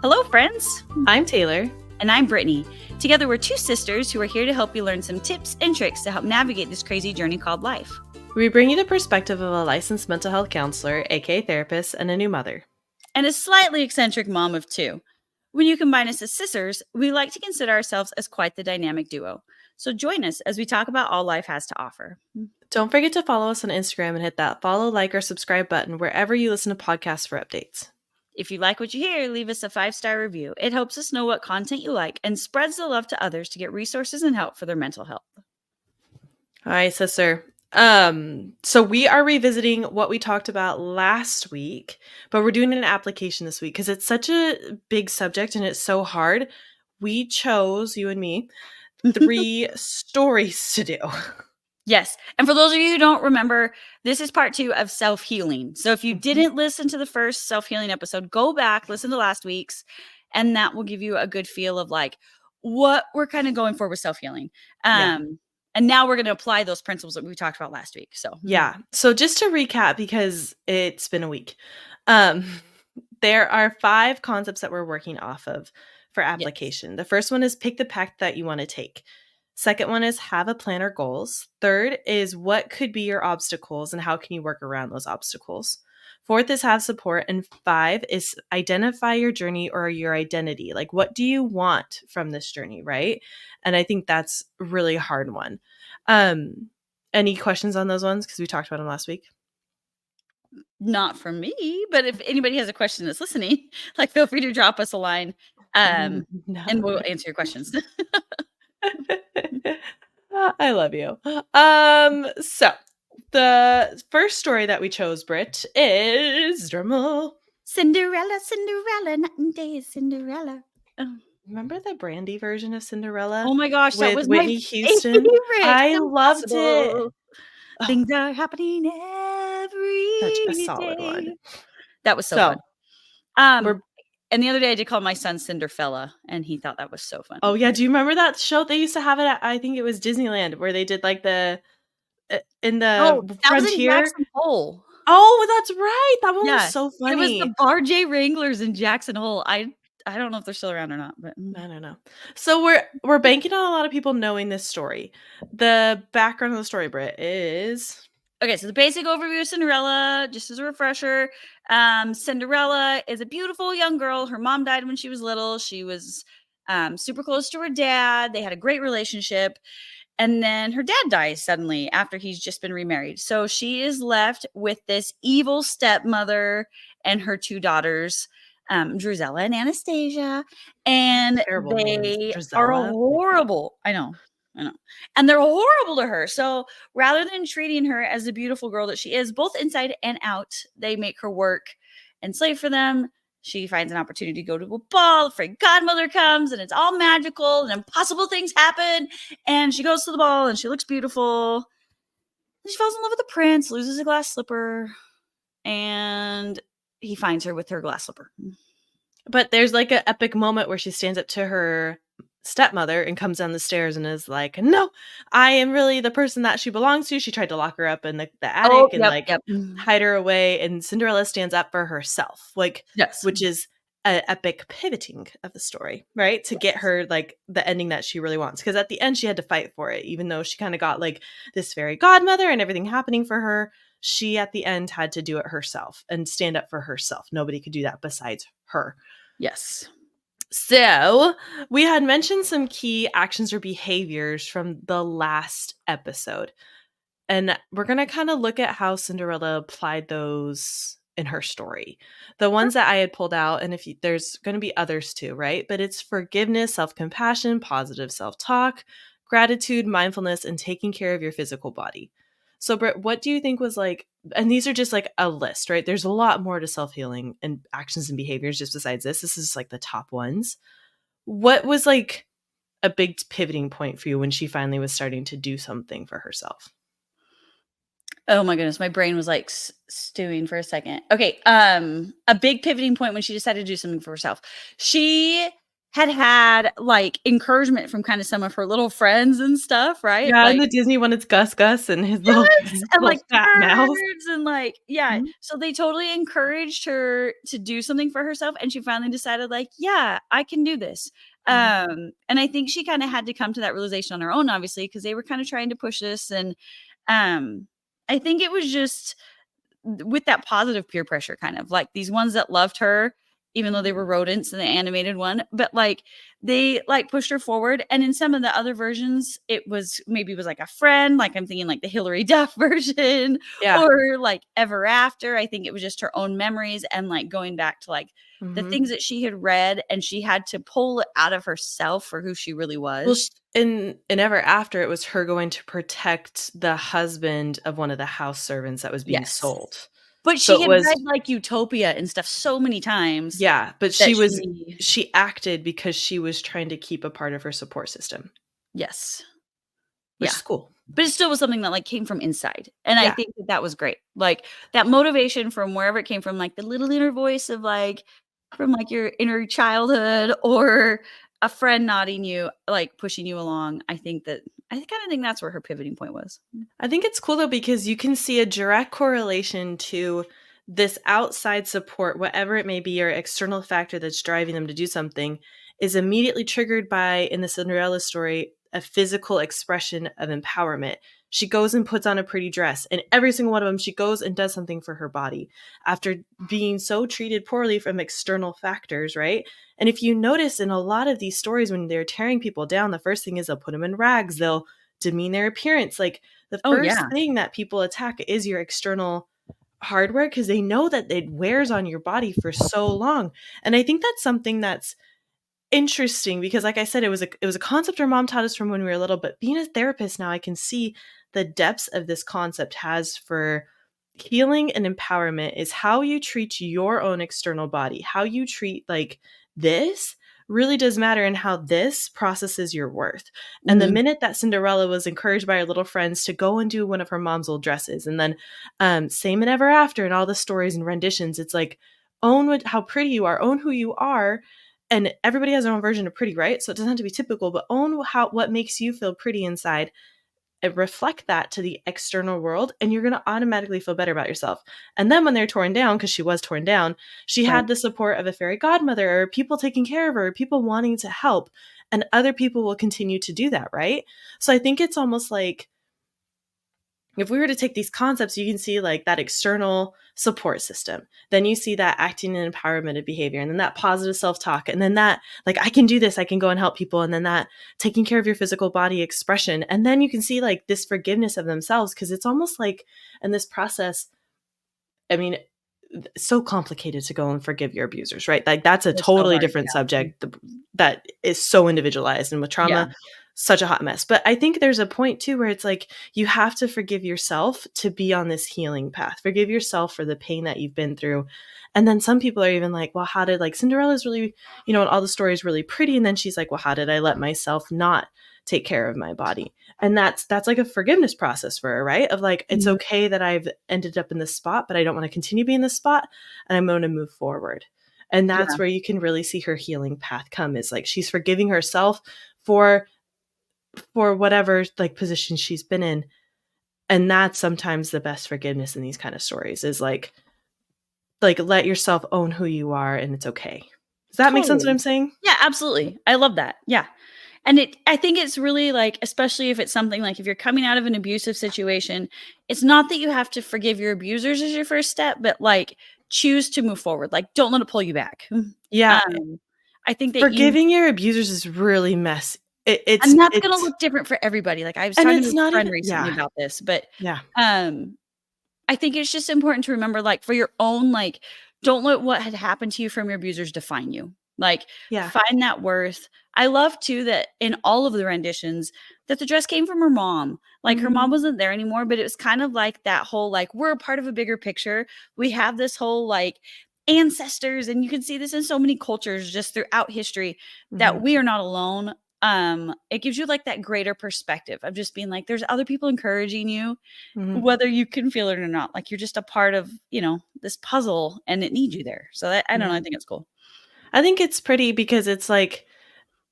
Hello, friends. I'm Taylor. And I'm Brittany. Together, we're two sisters who are here to help you learn some tips and tricks to help navigate this crazy journey called life. We bring you the perspective of a licensed mental health counselor, aka therapist, and a new mother. And a slightly eccentric mom of two. When you combine us as sisters, we like to consider ourselves as quite the dynamic duo. So join us as we talk about all life has to offer. Don't forget to follow us on Instagram and hit that follow, like, or subscribe button wherever you listen to podcasts for updates. If you like what you hear, leave us a 5-star review. It helps us know what content you like and spreads the love to others to get resources and help for their mental health. All right, sister. So we are revisiting what we talked about last week, but we're doing an application this week because it's such a big subject and it's so hard. We chose, you and me, 3 stories to do. Yes. And for those of you who don't remember, this is part 2 of self-healing. So if you didn't listen to the first self-healing episode, go back, listen to last week's, and that will give you a good feel of like what we're kind of going for with self-healing. Yeah. And now we're going to apply those principles that we talked about last week. So Yeah. So just to recap, because it's been a week, there are 5 concepts that we're working off of for application. Yes. The first one is pick the path that you want to take. Second one is have a plan or goals. Third is what could be your obstacles and how can you work around those obstacles. Fourth is have support. And 5 is identify your journey or your identity. Like, what do you want from this journey, right? And I think that's a really hard one. Any questions on those ones? Because we talked about them last week. Not from me, but if anybody has a question that's listening, like feel free to drop us a line and we'll answer your questions. I love you. So the first story that we chose, Britt, is drumroll. Cinderella, night and day, Cinderella. Oh. Remember the Brandy version of Cinderella? Oh my gosh, that was Whitney Houston. I loved it. Things are happening every Such a solid one. That was so fun. And the other day I did call my son Cinderfella, and he thought that was so fun. Oh yeah, do you remember that show? They used to have it at, I think it was Disneyland, where they did like the in the that frontier. Was in Jackson Hole. Oh, that's right. That one was so funny. It was the Bar J Wranglers in Jackson Hole. I don't know if they're still around or not, but I don't know. So we're banking on a lot of people knowing this story. The background of the story, Britt, is okay. So the basic overview of Cinderella, just as a refresher, Cinderella is a beautiful young girl. Her mom died when she was little. She was super close to her dad. They had a great relationship. And then her dad dies suddenly after he's just been remarried. So she is left with this evil stepmother and her 2 daughters, Drizella and Anastasia. And they are horrible. I know. And they're horrible to her. So rather than treating her as the beautiful girl that she is, both inside and out, they make her work and slave for them. She finds an opportunity to go to a ball. A fairy godmother comes and it's all magical and impossible things happen. And she goes to the ball and she looks beautiful. And she falls in love with the prince, loses a glass slipper, and he finds her with her glass slipper. But there's like an epic moment where she stands up to her stepmother and comes down the stairs and is like, no, I am really the person that she belongs to. She tried to lock her up in the attic and hide her away. And Cinderella stands up for herself, like, which is an epic pivoting of the story, right? To get her like the ending that she really wants. Because at the end, she had to fight for it, even though she kind of got like this fairy godmother and everything happening for her. She at the end had to do it herself and stand up for herself. Nobody could do that besides her. Yes. So we had mentioned some key actions or behaviors from the last episode. And we're going to kind of look at how Cinderella applied those in her story. The ones that I had pulled out, and there's going to be others too, right? But it's forgiveness, self-compassion, positive self-talk, gratitude, mindfulness, and taking care of your physical body. So Britt, what do you think was like, and these are just like a list, right? There's a lot more to self-healing and actions and behaviors just besides this. This is like the top ones. What was like a big pivoting point for you when she finally was starting to do something for herself? Oh my goodness, my brain was like stewing for a second. Okay, a big pivoting point when she decided to do something for herself. She had like encouragement from kind of some of her little friends and stuff, right? Yeah, and Like the Disney one, it's Gus and his little yes, and little like fat mouse. birds and like yeah. Mhm, So they totally encouraged her to do something for herself, and she finally decided like, yeah, I can do this. mhm. And I think she kind of had to come to that realization on her own, obviously, because they were kind of trying to push this, and um, I think it was just with that positive peer pressure kind of like these ones that loved her even though they were rodents in the animated one, but like they like pushed her forward. And in some of the other versions it was maybe it was like a friend, like I'm thinking like the Hillary Duff version, Yeah. or like Ever After. I think it was just her own memories and like going back to like the Mhm. things that she had read, and she had to pull it out of herself for who she really Well, was. in Ever After, it was her going to protect the husband of one of the house servants that was being Yes, sold. but So she it had was read like Utopia and stuff so many times yeah, but that she she acted because she was trying to keep a part of her support system, yes. which Yeah. is cool. But it still was something that, like, came from inside, and I Yeah. think that that was great. Like, that motivation from wherever it came from, like, the little inner voice of, like from, like, your inner childhood or a friend nodding you, like, pushing you along. I kinda think that's where her pivoting point was. I think it's cool though because you can see a direct correlation to this outside support, whatever it may be, or external factor that's driving them to do something, is immediately triggered by, in the Cinderella story, a physical expression of empowerment. She goes and puts on a pretty dress, and every single one of them, she goes and does something for her body after being so treated poorly from external factors, right? And if you notice in a lot of these stories, when they're tearing people down, the first thing is they'll put them in rags, they'll demean their appearance. Like, the Oh, first yeah. thing that people attack is your external hardware because they know that it wears on your body for so long. And I think that's something that's interesting because, like I said, it was a concept our mom taught us from when we were little, but being a therapist now, I can see the depths of this concept has for healing and empowerment is how you treat your own external body, how you treat like this really does matter in how this processes your worth. And the Mhm. minute that Cinderella was encouraged by her little friends to go and do one of her mom's old dresses, and then same and Ever After and all the stories and renditions, it's like own how pretty you are, own who you are, and everybody has their own version of pretty, right? So it doesn't have to be typical, but own how what makes you feel pretty inside and reflect that to the external world, and you're going to automatically feel better about yourself. And then when they're torn down, because she was torn down, she Right. had the support of a fairy godmother or people taking care of her, or people wanting to help, and other people will continue to do that, right? So I think it's almost like if we were to take these concepts, you can see like that external support system. Then you see that acting and empowerment of behavior, and then that positive self talk, and then that, like, I can do this, I can go and help people, and then that taking care of your physical body expression. And then you can see like this forgiveness of themselves because it's almost like in this process, I mean, so complicated to go and forgive your abusers, right? Like that's a It's so totally hard, different yeah. subject that is so individualized, and with Yeah. trauma, such a hot mess. But I think there's a point too where it's like you have to forgive yourself to be on this healing path. Forgive yourself for the pain that you've been through. And then some people are even like, well, how did, like, Cinderella's really, and all the stories really pretty, and then she's like, well, how did I let myself not take care of my body? And that's like a forgiveness process for her, right? Of like, it's Mhm. okay that I've ended up in this spot, but I don't want to continue being in this spot, and I'm going to move forward. And that's Yeah. where you can really see her healing path come, is like she's forgiving herself for whatever like position she's been in. And that's sometimes the best forgiveness in these kind of stories, is like let yourself own who you are, and it's okay. Does that make sense what Totally. I'm saying? Yeah, absolutely. I love that. Yeah. And I think it's really like, especially if it's something like if you're coming out of an abusive situation, it's not that you have to forgive your abusers as your first step, but like choose to move forward. Like don't let it pull you back. Yeah, I think that you forgiving your abusers is really messy. and that's gonna It's look different for everybody. Like I was and talking to it's a not friend even recently yeah, about this, but yeah, um I think it's just important to remember, like, for your own, like, don't let what had happened to you from your abusers define you. Like, yeah, find that worth. I love too that in all of the renditions that the dress came from her mom. Like her mom mhm, wasn't there anymore, but it was kind of like that whole like we're a part of a bigger picture. We have this whole like ancestors, and you can see this in so many cultures just throughout history that mhm, we are not alone. It gives you like that greater perspective of just being like there's other people encouraging you mhm, whether you can feel it or not, like, you're just a part of, this puzzle and it needs you there. So that I don't know, yeah. I think it's cool. I think it's pretty because it's like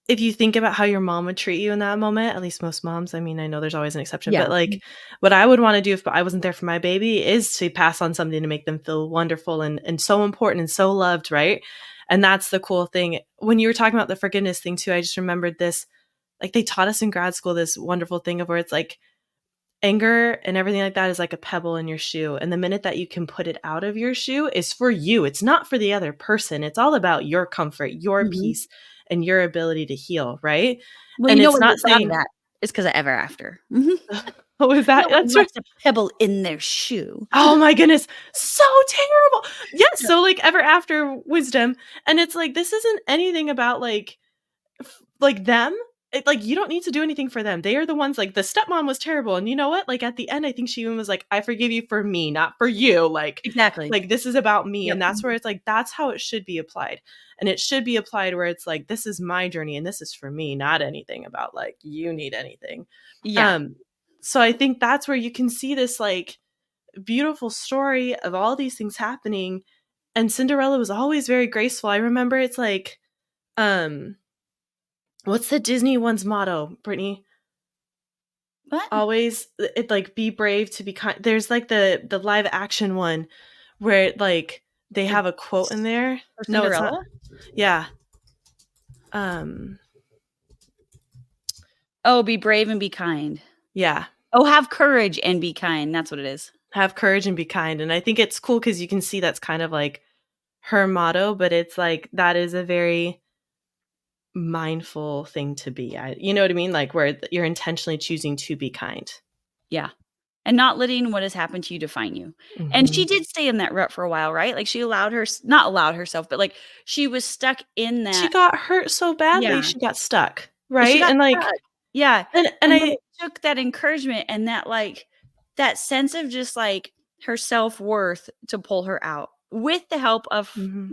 if you think about how your mom would treat you in that moment, at least most moms, I mean, I know there's always an exception, Yeah. but like what I would want to do if I wasn't there for my baby is to pass on something to make them feel wonderful and so important and so loved, right? And that's the cool thing. When you were talking about the forgiveness thing too, I just remembered this, like they taught us in grad school this wonderful thing of where it's like anger and everything like that is like a pebble in your shoe. And the minute that you can put it out of your shoe is for you. It's not for the other person. It's all about your comfort, your Mhm. peace, and your ability to heal, right? Well, And you know it's where they not thought of saying, that is 'cause of Ever After. Mhm. what was that? No one That's right. left a pebble in their shoe. Oh my goodness. So terrible. Yes. Yeah. So like ever after wisdom. And it's like, this isn't anything about like them. Like you don't need to do anything for them. They are the ones like the stepmom was terrible. And you know what? Like at the end, I think she even was like, I forgive you for me, not for you. Exactly. Like this is about me. Yep. And that's where it's like, that's how it should be applied. And it should be applied where it's like, this is my journey and this is for me, not anything about like you need anything. Yeah. Um, so I think that's where you can see this like beautiful story of all these things happening. And Cinderella was always very graceful. I remember it's like, um, what's the Disney one's motto, Brittany? What? Always it like be brave to be kind. There's like the live action one where like they For have a quote in there. for No, it's not. Cinderella? Yeah. Um Oh, be brave and be kind. yeah. Oh, have courage and be kind. That's what it is. Have courage and be kind. And I think it's cool cuz you can see that's kind of like her motto, but it's like that is a very mindful thing to be. You know what I mean? Like where you're intentionally choosing to be kind. Yeah. And not letting what has happened to you define you. And she Mhm. did stay in that rut for a while, right? Like she allowed her not allowed herself, but like she was stuck in She that. got hurt so badly, Yeah. she got stuck, She right? got And like stuck. Yeah. and And then I it took that encouragement and that like that sense of just like her self-worth to pull her out with the help of, mhm.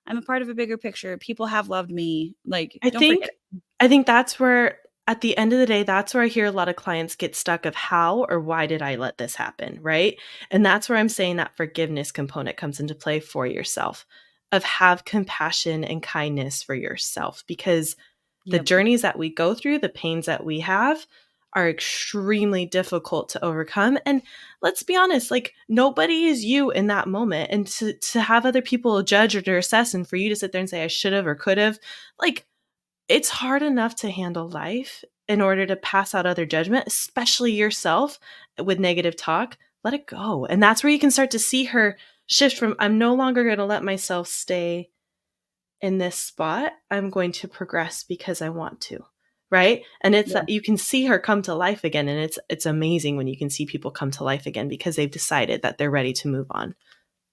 I'm a part of a bigger picture. People have loved me. Like, I don't forget think it. I think that's where at the end of the day, that's where I hear a lot of clients get stuck of how or why did I let this happen, right? And that's where I'm saying that forgiveness component comes into play for yourself of have compassion and kindness for yourself because the Yep. journeys that we go through, the pains that we have are extremely difficult to overcome. And let's be honest, like nobody is you in that moment. And to have other people judge or to assess and for you to sit there and say, I should have or could have, like it's hard enough to handle life in order to pass out other judgment, especially yourself with negative talk. Let it go. And that's where you can start to see her shift from I'm no longer going to let myself stay in this spot. I'm going to progress because I want to. Right? And it's Yeah. you can see her come to life again and it's amazing when you can see people come to life again because they've decided that they're ready to move on.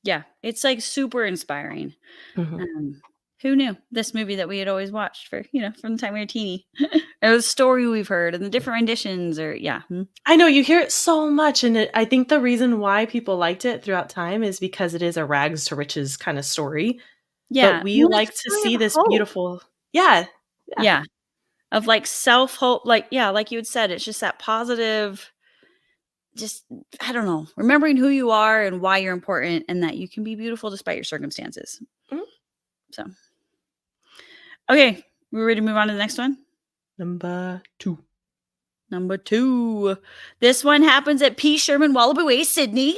Yeah. It's like super inspiring. Mhm. Um, who knew this movie that we had always watched for, from the time we were teeny? It was a story we've heard and the different renditions or yeah. I know you hear it so much, and I think the reason why people liked it throughout time is because it is a rags to riches kind of story. But Yeah. we Well, it's like a to story see of this hope. beautiful, yeah, yeah, Yeah. Of like self-hope, like, yeah, like you had said, it's just that positive, just I don't know, remembering who you are and why you're important and that you can be beautiful despite your circumstances. mhm. So, okay, we're ready to move on to the next one. Number 2. Number 2. This one happens at P. Sherman Wallaby Way, Sydney.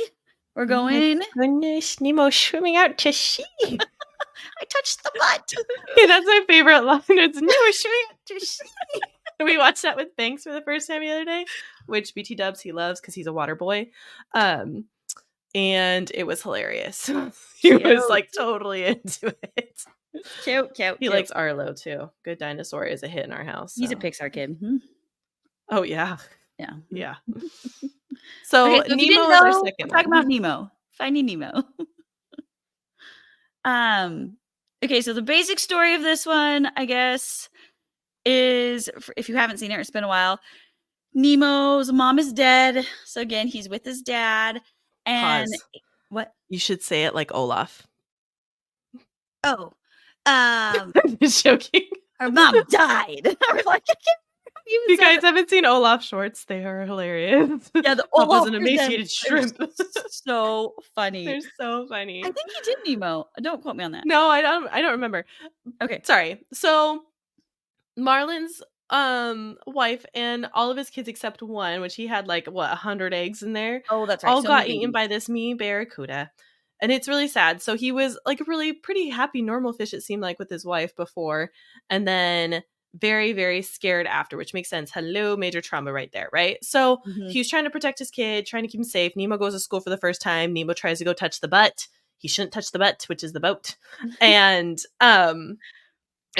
We're Oh my going. goodness, Nemo swimming out to sea. I touched the butt. Yeah, that's my favorite line. It's Nemo swimming out to sea. We watched that with Banks for the first time the other day, which BT Dubs he loves because he's a water boy. And it was hilarious. He was Cute, like totally into it. cute, cute, He cute. likes Arlo too. Good Dinosaur is a hit in our house. He's a So. Pixar kid. Oh yeah, Yeah. yeah. So Okay, so if you Nemo didn't is our know, we're second talking one. about Nemo. Finding Nemo. Um, okay, so the basic story of this one, I guess, is if you haven't seen it, it's been a while. Nemo's mom is dead. So again, he's with his dad. And Pause. what? You should say it like Olaf. Oh, Just joking. her mom died. I was like, I can't believe you If you even said guys haven't seen Olaf shorts, they are hilarious. that. Yeah, the Papa's Olaf an for them emaciated are shrimp. so funny. They're so I funny. think he did Nemo. Don't quote me on that. No, I don't remember. Okay. Sorry. So Marlin's wife and all of his kids except one, which he had like what 100 eggs in there, Oh, that's right. all So many got eaten by babies. this mean barracuda. And it's really sad. So he was like a really pretty happy normal fish, it seemed like, with his wife before, and then very very scared after, which makes sense. Hello, major trauma right there, right? So Mhm. he was trying to protect his kid, trying to keep him safe. Nemo goes to school for the first time. Nemo tries to go touch the butt. He shouldn't touch the butt, which is the boat. And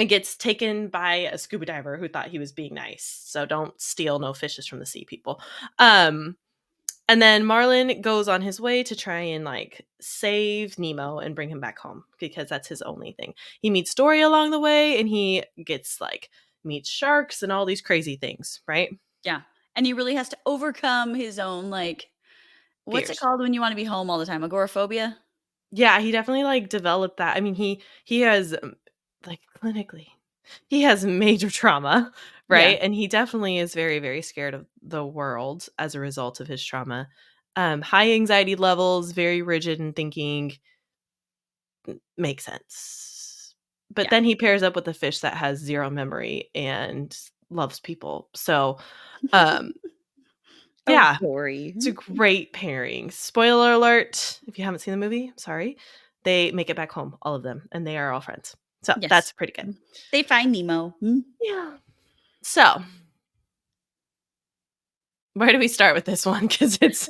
gets taken by a scuba diver who thought he was being nice. So don't steal no fishes from the sea, people. Um, and then Marlin goes on his way to try and like save Nemo and bring him back home because that's his only thing. He meets Dory along the way and he gets like meets sharks and all these crazy things, right? Yeah. And he really has to overcome his own, like, what's it Fears. called when you wanna be home all the time? Agoraphobia? Yeah, he definitely like developed that. I mean, he has like clinically he has major trauma, Yeah. right? And he definitely is very very scared of the world as a result of his trauma. High anxiety levels, very rigid in thinking, makes sense. But Yeah. then he pairs up with a fish that has zero memory and loves people. So, um Oh, yeah, Dory. it's a great pairing. Spoiler alert, if you haven't seen the movie, sorry. They make it back home, all of them, and they are all friends. So, Yes. that's pretty good. They find Nemo. Mm. Yeah. So, where do we start with this one? Because it's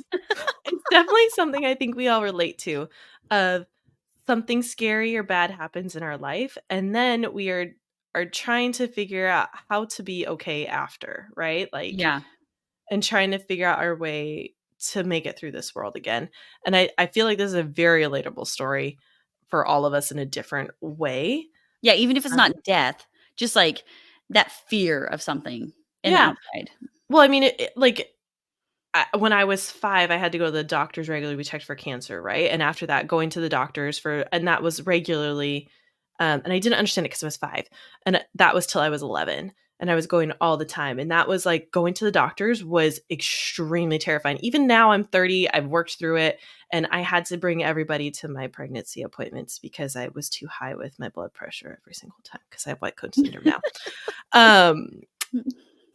definitely something I think we all relate to, of something scary or bad happens in our life, and then we are trying to figure out how to be okay after, right? Like, Yeah. and trying to figure out our way to make it through this world again. And I feel like this is a very relatable story for all of us in a different way. Yeah, even if it's Um, not death, just, like, that fear of something in the yeah. outside. Well, I mean, like when I was 5, I had to go to the doctors regularly. We checked for cancer, right? And after that, going to the doctors and that was regularly. And I didn't understand it because I was 5, and that was till I was 11, and I was going all the time, and that was like going to the doctors was extremely terrifying. Even now, I'm 30, I've worked through it, and I had to bring everybody to my pregnancy appointments because I was too high with my blood pressure every single time because I have white coat syndrome now. Um,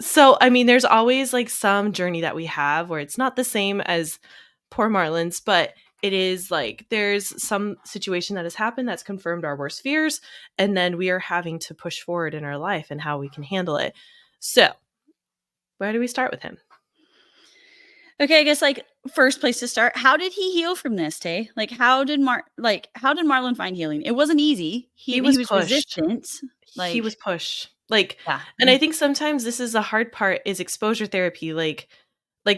so, I mean, there's always like some journey that we have where it's not the same as poor Marlin's, but it is like there's some situation that has happened that's confirmed our worst fears. And then we are having to push forward in our life and how we can handle it. So, where do we start with him? Okay, I guess, like, first place to start, how did he heal from this, Tay? Like, how did Marlon find healing? It wasn't easy. He He was was pushed. resistant, He like was pushed. Like, yeah. and I think sometimes this is the hard part is exposure therapy. Like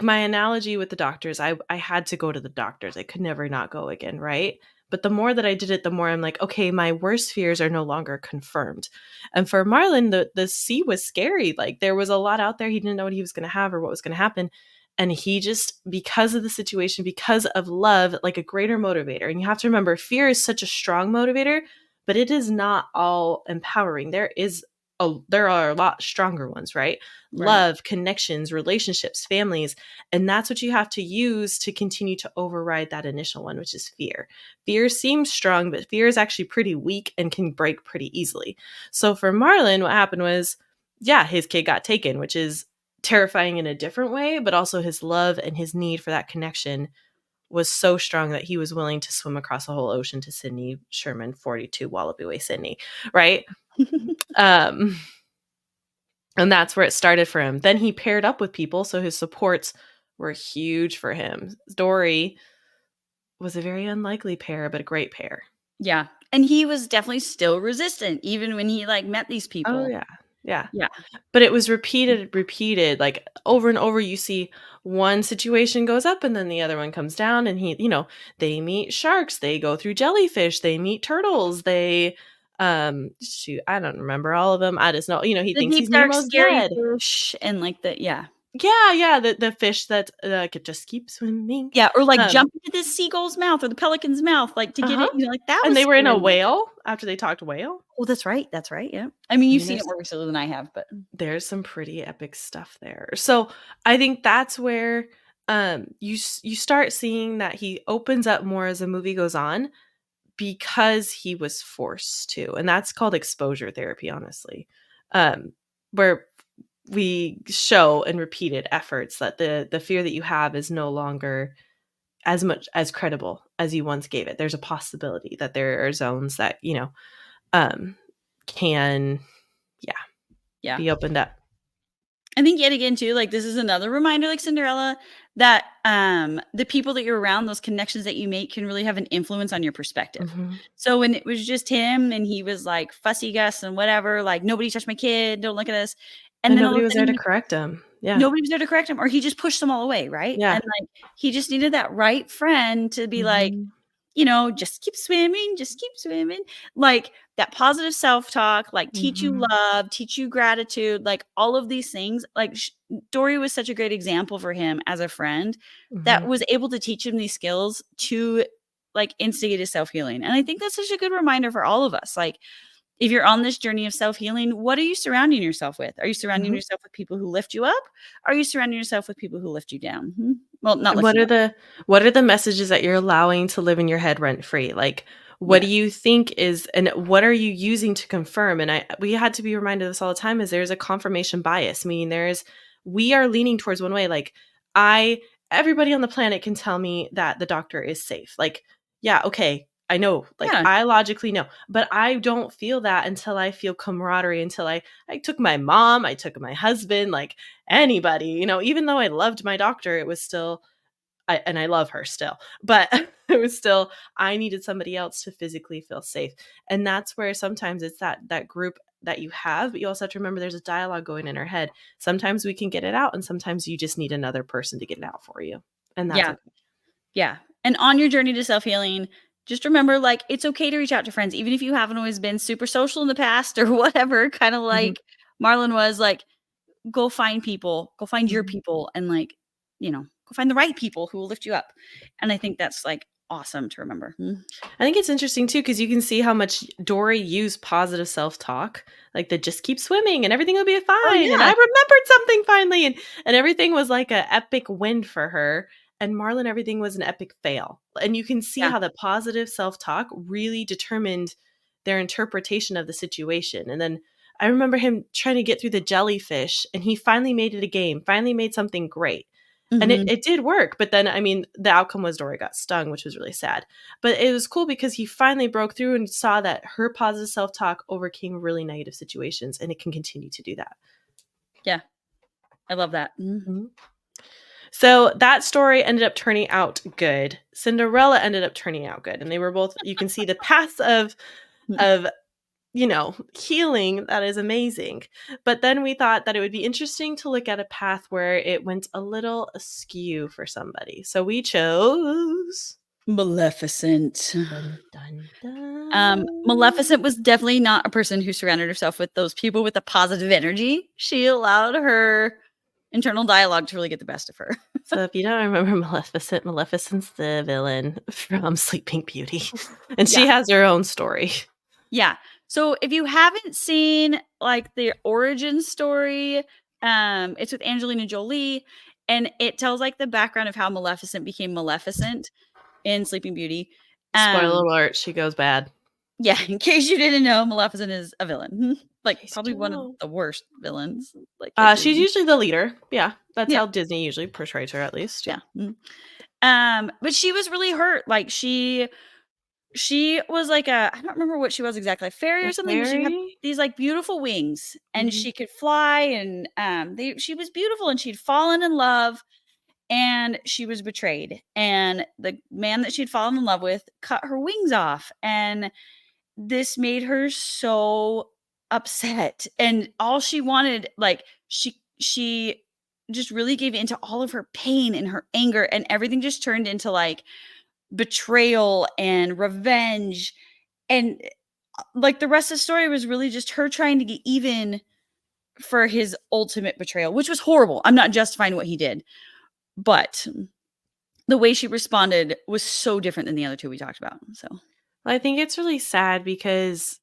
my analogy with the doctors, I had to go to the doctors. I could never not go again, right? But the more that I did it, the more I'm like, okay, my worst fears are no longer confirmed. And for Marlon, the sea was scary. Like there was a lot out there. He didn't know what he was going to have or what was going to happen. And he just, because of the situation, because of love, like a greater motivator. And you have to remember, fear is such a strong motivator, but it is not all empowering. There are a lot stronger ones, right? Right. Love, connections, relationships, families. And that's what you have to use to continue to override that initial one, which is fear. Fear seems strong, but fear is actually pretty weak and can break pretty easily. So for Marlon, what happened was, yeah, his kid got taken, which is terrifying in a different way, but also his love and his need for that connection was so strong that he was willing to swim across the whole ocean to Sydney Sherman 42 Wallaby Way, Sydney, right? Um, and that's where it started for him. Then he paired up with people, so his supports were huge for him. Dory was a very unlikely pair, but a great pair. Yeah, and he was definitely still resistant even when he, like, met these Oh, people. yeah. Yeah. Yeah. But it was repeated, like, over and over. You see one situation goes up and then the other one comes down, and they meet sharks, they go through jellyfish, they meet turtles, shoot, I don't remember all of them. I just know, he The thinks deep, he's dark, Nemo's scary dad. fish and, like, the yeah. Yeah, yeah, the fish that, could just keep swimming. Yeah, or, like, Um jump into the seagull's mouth or the pelican's mouth, like, to get Uh-huh. it, like, that And was they were in a scary. whale after they talked whale. Oh, that's right, yeah. I mean, I you've mean, seen it more recently than I have, but there's some pretty epic stuff there. So, I think that's where, you start seeing that he opens up more as the movie goes on because he was forced to, and that's called exposure therapy, honestly. Um, where we show in repeated efforts that the fear that you have is no longer as much as credible as you once gave it. There's a possibility that there are zones that, um, can, yeah, Yeah. be opened up. I think yet again too, like this is another reminder, like Cinderella, that the people that you're around, those connections that you make, can really have an influence on your perspective. Mhm. So when it was just him and he was like fussy Gus and whatever, like nobody touched my kid, don't look at us, and And then all nobody of a was there to sudden correct him. Yeah. nobody was there to correct him, or he just pushed them all away, right? Yeah. And like he just needed that right friend to be like, Mhm. just keep swimming, just keep swimming. Like that positive self-talk, like teach you Mhm. love, teach you gratitude, like all of these things. Like Dory was such a great example for him as a friend that Mhm. was able to teach him these skills to like instigate his self-healing. And I think that's such a good reminder for all of us. Like if you're on this journey of self-healing, what are you surrounding yourself with? Are you surrounding Mhm. yourself with people who lift you up? Are you surrounding yourself with people who lift you down? Well, not And lift you up. what are the messages that you're allowing to live in your head rent free? Like, what do Yes. you think is, and what are you using to confirm? And we had to be reminded of this all the time, is there's a confirmation bias, meaning we are leaning towards one way. Like, I everybody on the planet can tell me that the doctor is safe. Like, yeah, okay, I know, like Yeah. I logically know, but I don't feel that until I feel camaraderie, until I took my mom, I took my husband, like anybody, even though I loved my doctor, it was still, and I love her still, but it was still, I needed somebody else to physically feel safe. And that's where sometimes it's that group that you have, but you also have to remember there's a dialogue going in our head. Sometimes we can get it out, and sometimes you just need another person to get it out for you. And that's Yeah. okay. Yeah. And on your journey to self-healing, just remember, like, it's okay to reach out to friends, even if you haven't always been super social in the past or whatever, kind of Mhm, like Marlon was. Like, go find people, go find your mhm. people, and like, go find the right people who will lift you up. And I think that's like awesome to remember. I think it's interesting too, because you can see how much Dory used positive self-talk, like the just keep swimming and everything will be Oh, fine. And I yeah. remembered something finally. And everything was like a epic win for her. And Marlon, everything was an epic fail. And you can see Yeah. how the positive self-talk really determined their interpretation of the situation. And then I remember him trying to get through the jellyfish, and he finally made it a game, finally made something great. And it, Mhm. it did work. But then, I mean, the outcome was Dory got stung, which was really sad. But it was cool because he finally broke through and saw that her positive self-talk overcame really negative situations, and it can continue to do that. Yeah. I love that. Mhm. So that story ended up turning out good. Cinderella ended up turning out good, and they were both, you can see the paths of healing that is amazing. But then we thought that it would be interesting to look at a path where it went a little askew for somebody. So we chose Maleficent. dun dun dun. Maleficent was definitely not a person who surrounded herself with those people with a positive energy. She allowed her internal dialogue to really get the best of her. So if you don't remember Maleficent's the villain from Sleeping Beauty, and she Yeah. has her own story. Yeah. So if you haven't seen like the origin story, it's with Angelina Jolie, and it tells like the background of how Maleficent became Maleficent in Sleeping Beauty. Spoiler Um, alert, she goes bad. yeah, in case you didn't know, Maleficent is a villain. In Like case you probably didn't one of know. the worst villains like at She's Disney. usually the leader. Yeah, that's Yeah. how Disney usually portrays her, at least. Yeah. Yeah. But she was really hurt. Like she was like I don't remember what she was exactly, a fairy A or something, but she had fairy? these like beautiful wings and Mhm. she could fly, and she was beautiful, and she'd fallen in love, and she was betrayed. And the man that she'd fallen in love with cut her wings off, and this made her so upset. And all she wanted, like she just really gave into all of her pain and her anger, and everything just turned into like betrayal and revenge. And like the rest of the story was really just her trying to get even for his ultimate betrayal, which was horrible. I'm not justifying what he did, but the way she responded was so different than the other two we talked about. So, I think it's really sad because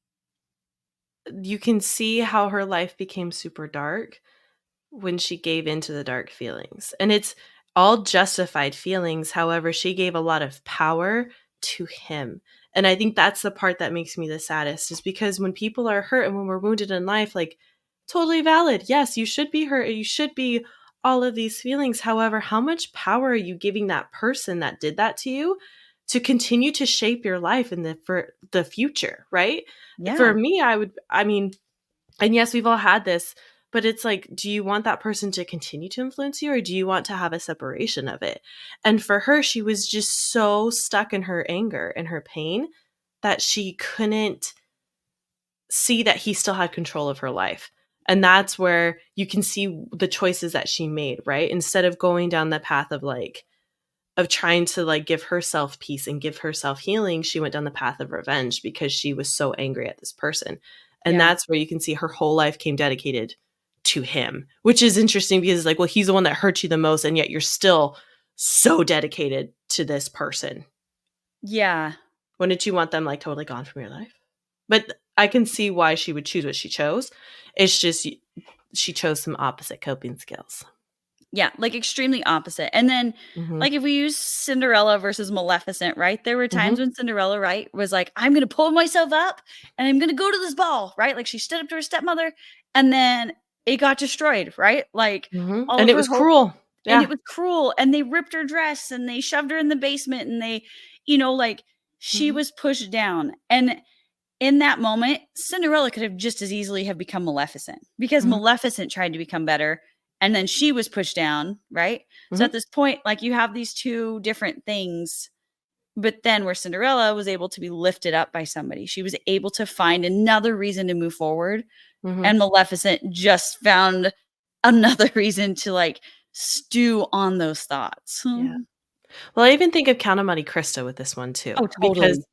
you can see how her life became super dark when she gave into the dark feelings. And it's all justified feelings. However, she gave a lot of power to him. And I think that's the part that makes me the saddest, is because when people are hurt and when we're wounded in life, like Totally valid. Yes, you should be hurt. You should be all of these feelings. However, how much power are you giving that person that did that to you to continue to shape your life in the for the future, right? For Yeah. me, I mean, and yes, we've all had this, but it's like, do you want that person to continue to influence you or do you want to have a separation of it? And for her, she was just so stuck in her anger and her pain that she couldn't see that he still had control of her life. And that's where you can see the choices that she made, right? Instead of going down the path of like, of trying to like give herself peace and give herself healing, she went down the path of revenge because she was so angry at this person. And Yeah. that's where you can see her whole life came dedicated to him, which is interesting because it's like, well, he's the one that hurt you the most, and yet you're still so dedicated to this person. Yeah. Wouldn't you want them like totally gone from your life? But I can see why she would choose what she chose. It's just she chose some opposite coping skills. Yeah, like extremely opposite. And then, Mhm. like, if we use Cinderella versus Maleficent, right? There were times Mhm. when Cinderella, right, was like, I'm gonna pull myself up and I'm gonna go to this ball, right? Like she stood up to her stepmother and then it got destroyed, right? Like Mhm. all And of it her was hope, cruel. and Yeah. it was cruel. And they ripped her dress and they shoved her in the basement and they, like she Mhm. was pushed down. And in that moment, Cinderella could have just as easily have become Maleficent because Mhm. Maleficent tried to become better and then she was pushed down, right? So at Mhm. this point, like you have these two different things, but then where Cinderella was able to be lifted up by somebody, she was able to find another reason to move forward. Mhm. And Maleficent just found another reason to like stew on those thoughts. Yeah. Well, I even think of Count of Monte Cristo with this one too, Oh, because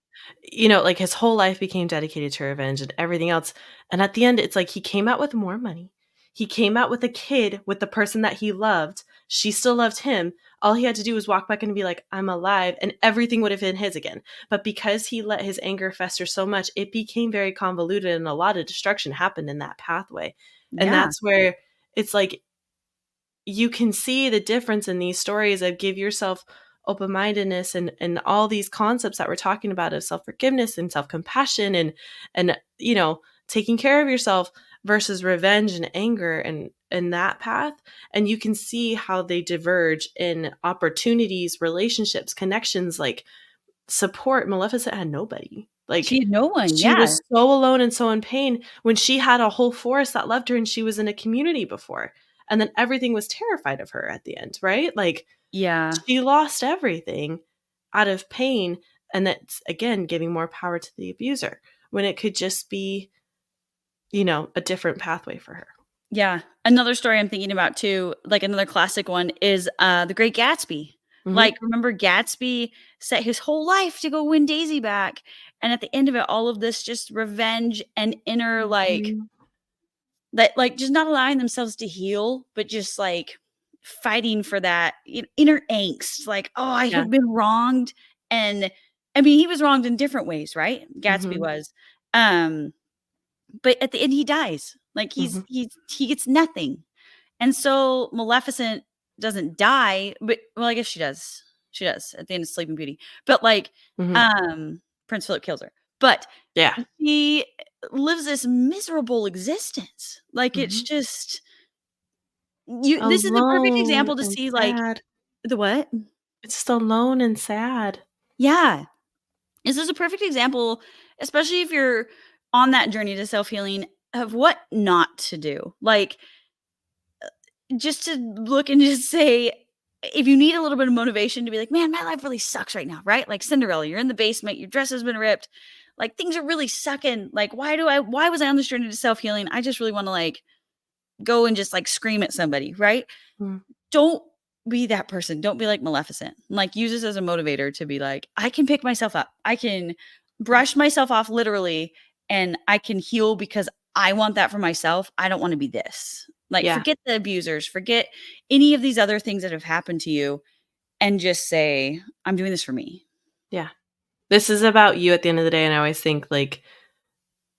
totally. like his whole life became dedicated to revenge and everything else. And at the end, it's like he came out with more money. He came out with a kid with the person that he loved. She still loved him. All he had to do was walk back and be like, I'm alive, and everything would have been his again. But because he let his anger fester so much, it became very convoluted and a lot of destruction happened in that pathway. And Yeah. that's where it's like you can see the difference in these stories of give yourself open-mindedness and all these concepts that we're talking about of self-forgiveness and self-compassion and taking care of yourself versus revenge and anger and that path, and you can see how they diverge in opportunities, relationships, connections, like support. Maleficent had nobody. She Like had no one. she Yeah. was so alone and so in pain when she had a whole forest that loved her and she was in a community before. And then everything was terrified of her at the end, right? Like Yeah. she lost everything out of pain. And that's again giving more power to the abuser when it could just be, a different pathway for her. Yeah. Another story I'm thinking about too, like another classic one is The Great Gatsby. Hmm. Like, remember Gatsby set his whole life to go win Daisy back. And at the end of it, all of this just revenge and inner like Hmm. that, like just not allowing themselves to heal, but just like fighting for that inner angst. Like, oh, I Yeah. have been wronged. And I mean, he was wronged in different ways, right? Gatsby Hmm. was. Um, but at the end, he dies. Like Hmm. he gets nothing. And so Maleficent doesn't die, but well, I guess she does. She does at the end of Sleeping Beauty. But like, Hmm. Prince Philip kills her. But Yeah. she lives this miserable existence. Like it's Hmm. just you this is a perfect Alone example to and see like sad. the what? It's just alone and sad. Yeah. This is a perfect example, especially if you're on that journey to self-healing of what not to do. Like just to look and just say, if you need a little bit of motivation to be like, man, my life really sucks right now, right? Like Cinderella, you're in the basement, your dress has been ripped, like things are really sucking. Like, why was I on this journey to self healing? I just really want to like go and just like scream at somebody, right? Mm. Don't be that person. Don't be like Maleficent. Like, use this as a motivator to be like, I can pick myself up. I can brush myself off literally and I can heal because I want that for myself. I don't want to be this. Like, Yeah. forget the abusers, forget any of these other things that have happened to you, and just say, I'm doing this for me. Yeah. This is about you at the end of the day, and I always think, like,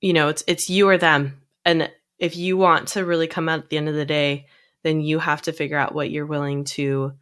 it's you or them, and if you want to really come out at the end of the day, then you have to figure out what you're willing to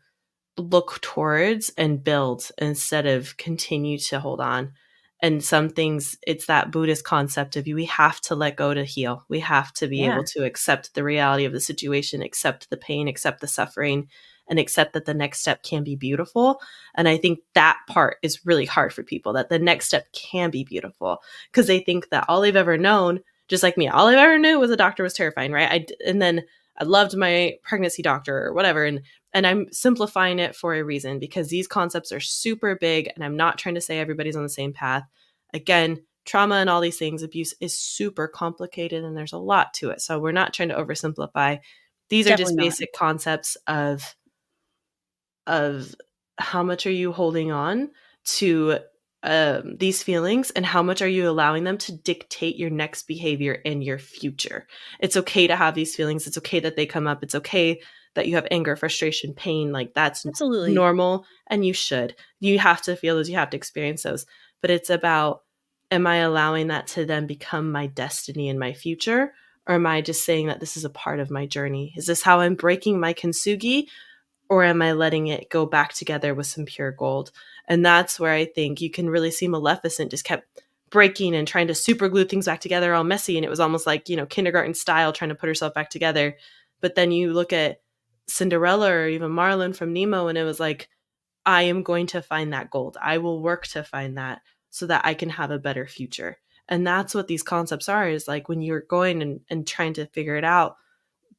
look towards and build instead of continue to hold on. And some things, it's that Buddhist concept of we have to let go to heal. We have to be able to accept the reality of the situation, accept the pain, accept the suffering, and accept that the next step can be beautiful. And I think that part is really hard for people, that the next step can be beautiful, because they think that all they've ever known, just like me, all I ever knew was a doctor was terrifying, right? And then I loved my pregnancy doctor or whatever. And I'm simplifying it for a reason, because these concepts are super big, and I'm not trying to say everybody's on the same path. Again, trauma and all these things, abuse is super complicated and there's a lot to it. So we're not trying to oversimplify. These are just Definitely not. basic concepts of how much are you holding on to these feelings, and how much are you allowing them to dictate your next behavior and your future. It's okay to have these feelings. It's okay that they come up. It's okay that you have anger, frustration, pain. Like, that's Absolutely. normal, and you should. You have to feel those. You have to experience those. But it's about, am I allowing that to then become my destiny and my future? Or am I just saying that this is a part of my journey? Is this how I'm breaking my kintsugi? Or am I letting it go back together with some pure gold? And that's where I think you can really see Maleficent just kept breaking and trying to super glue things back together all messy. And it was almost like, kindergarten style, trying to put herself back together. But then you look at Cinderella or even Marlin from Nemo, and it was like, I am going to find that gold. I will work to find that so that I can have a better future. And that's what these concepts are, is like when you're going and trying to figure it out,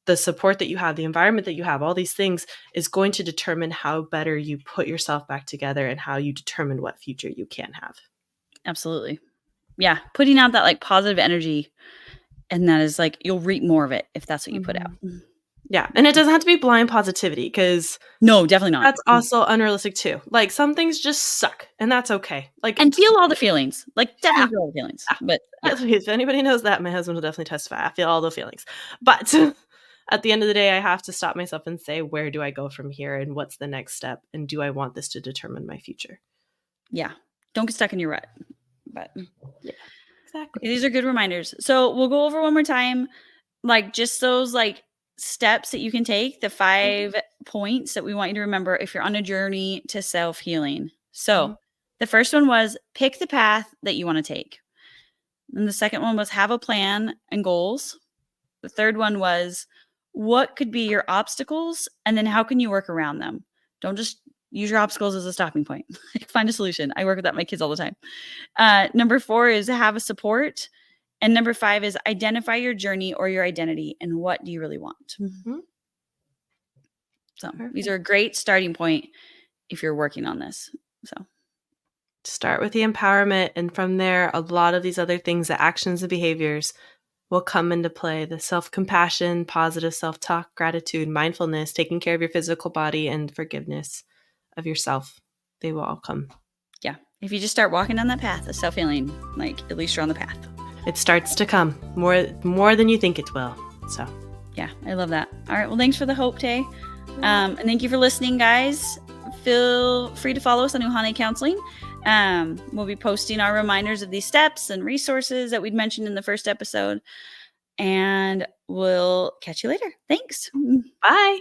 the support that you have, the environment that you have, all these things is going to determine how better you put yourself back together and how you determine what future you can have. Absolutely. Yeah. Putting out that like positive energy, and that is like, you'll reap more of it if that's what you put out. Yeah. And it doesn't have to be blind positivity, because No, definitely not. that's also unrealistic too. Like, some things just suck, and that's okay. Like, And feel all the feelings. Like, definitely feel all the feelings. But yeah. if anybody knows that, my husband will definitely testify. I feel all the feelings. But at the end of the day, I have to stop myself and say, where do I go from here, and what's the next step, and do I want this to determine my future? Yeah. Don't get stuck in your rut. But yeah, exactly. These are good reminders. So we'll go over one more time, like just those like steps that you can take, the 5 points that we want you to remember if you're on a journey to self-healing. So the first one was pick the path that you want to take. And the second one was have a plan and goals. The third one was what could be your obstacles, and then how can you work around them? Don't just use your obstacles as a stopping point. Find a solution. I work with that with my kids all the time. Number 4 is have a support. And number 5 is identify your journey or your identity and what do you really want. So these are a great starting point if you're working on this. So start with the empowerment, and from there, a lot of these other things, the actions and behaviors, will come into play. The self-compassion, positive self-talk, gratitude, mindfulness, taking care of your physical body, and forgiveness of yourself. They will all come. Yeah. If you just start walking down that path of self-healing, like at least you're on the path. It starts to come more than you think it will. So yeah, I love that. All right. Well, thanks for the hope, Tay. And thank you for listening, guys. Feel free to follow us on Uhane Counseling. We'll be posting our reminders of these steps and resources that we'd mentioned in the first episode. And we'll catch you later. Thanks. Bye.